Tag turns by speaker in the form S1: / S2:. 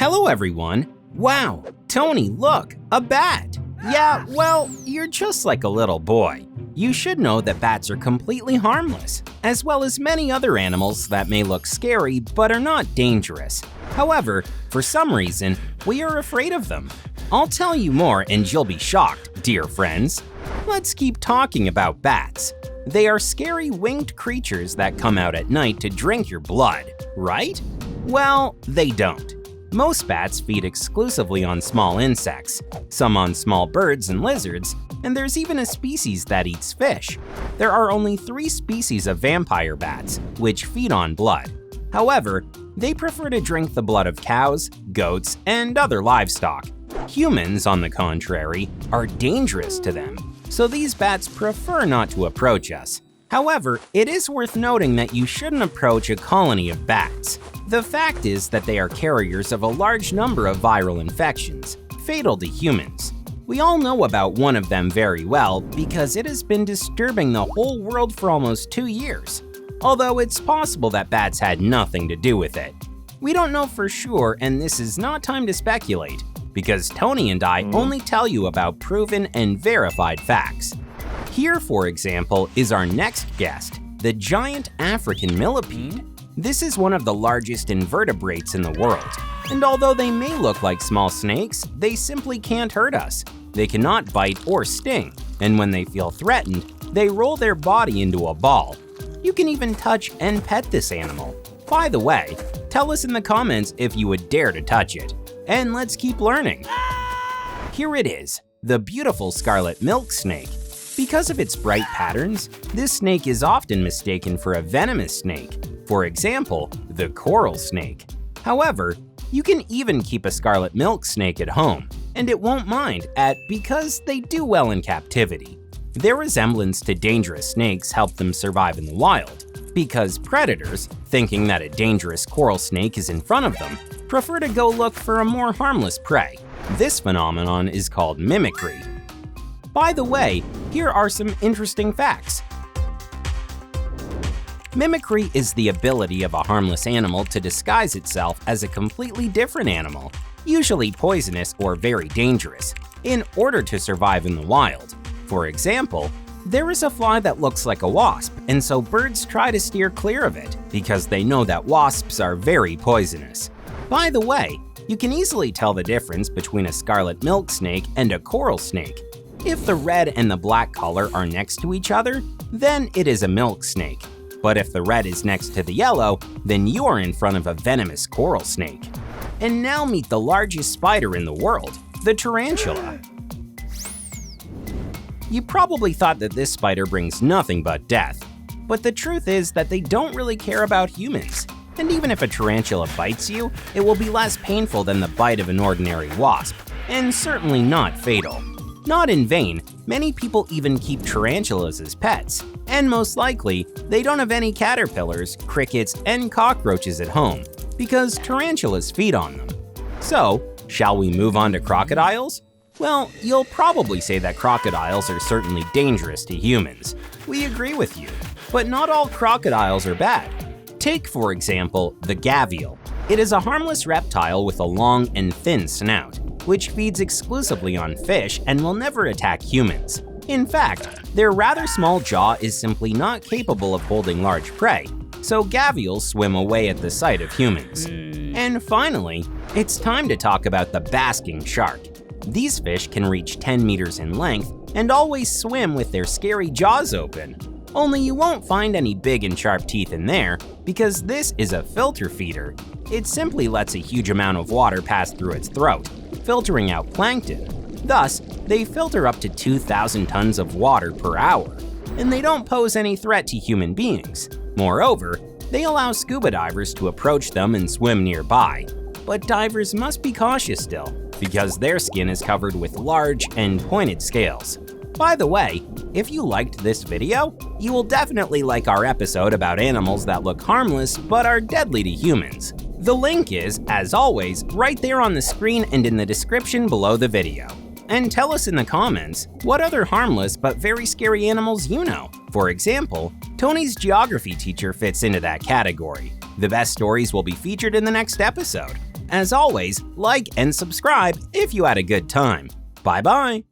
S1: Hello everyone! Wow, Tony, look, a bat! Yeah, well, you're just like a little boy. You should know that bats are completely harmless, as well as many other animals that may look scary but are not dangerous. However, for some reason, we are afraid of them. I'll tell you more and you'll be shocked, dear friends. Let's keep talking about bats. They are scary winged creatures that come out at night to drink your blood, right? Well, they don't. Most bats feed exclusively on small insects, some on small birds and lizards, and there's even a species that eats fish. There are only 3 species of vampire bats, which feed on blood. However, they prefer to drink the blood of cows, goats, and other livestock. Humans, on the contrary, are dangerous to them, so these bats prefer not to approach us. However, it is worth noting that you shouldn't approach a colony of bats. The fact is that they are carriers of a large number of viral infections, fatal to humans. We all know about one of them very well because it has been disturbing the whole world for almost 2 years, although it's possible that bats had nothing to do with it. We don't know for sure, and this is not time to speculate, because Tony and I only tell you about proven and verified facts. Here, for example, is our next guest, the giant African millipede. This is one of the largest invertebrates in the world, and although they may look like small snakes, they simply can't hurt us. They cannot bite or sting, and when they feel threatened, they roll their body into a ball. You can even touch and pet this animal. By the way, tell us in the comments if you would dare to touch it. And let's keep learning. Here it is, the beautiful scarlet milk snake. Because of its bright patterns, this snake is often mistaken for a venomous snake, for example, the coral snake. However, you can even keep a scarlet milk snake at home, and it won't mind because they do well in captivity. Their resemblance to dangerous snakes help them survive in the wild, because predators, thinking that a dangerous coral snake is in front of them, prefer to go look for a more harmless prey. This phenomenon is called mimicry. By the way, here are some interesting facts. Mimicry is the ability of a harmless animal to disguise itself as a completely different animal, usually poisonous or very dangerous, in order to survive in the wild. For example, there is a fly that looks like a wasp, and so birds try to steer clear of it because they know that wasps are very poisonous. By the way, you can easily tell the difference between a scarlet milk snake and a coral snake. If the red and the black color are next to each other, then it is a milk snake. But if the red is next to the yellow, then you are in front of a venomous coral snake. And now meet the largest spider in the world, the tarantula. You probably thought that this spider brings nothing but death, but the truth is that they don't really care about humans. And even if a tarantula bites you, it will be less painful than the bite of an ordinary wasp, and certainly not fatal. Not in vain, many people even keep tarantulas as pets, and most likely, they don't have any caterpillars, crickets, and cockroaches at home, because tarantulas feed on them. So, shall we move on to crocodiles? Well, you'll probably say that crocodiles are certainly dangerous to humans. We agree with you, but not all crocodiles are bad. Take, for example, the gavial. It is a harmless reptile with a long and thin snout, which feeds exclusively on fish and will never attack humans. In fact, their rather small jaw is simply not capable of holding large prey, so gavials swim away at the sight of humans. And finally, it's time to talk about the basking shark. These fish can reach 10 meters in length and always swim with their scary jaws open. Only you won't find any big and sharp teeth in there because this is a filter feeder. It simply lets a huge amount of water pass through its throat, filtering out plankton. Thus, they filter up to 2,000 tons of water per hour, and they don't pose any threat to human beings. Moreover, they allow scuba divers to approach them and swim nearby. But divers must be cautious still, because their skin is covered with large and pointed scales. By the way, if you liked this video, you will definitely like our episode about animals that look harmless but are deadly to humans. The link is, as always, right there on the screen and in the description below the video. And tell us in the comments what other harmless but very scary animals you know. For example, Tony's geography teacher fits into that category. The best stories will be featured in the next episode. As always, like and subscribe if you had a good time. Bye-bye!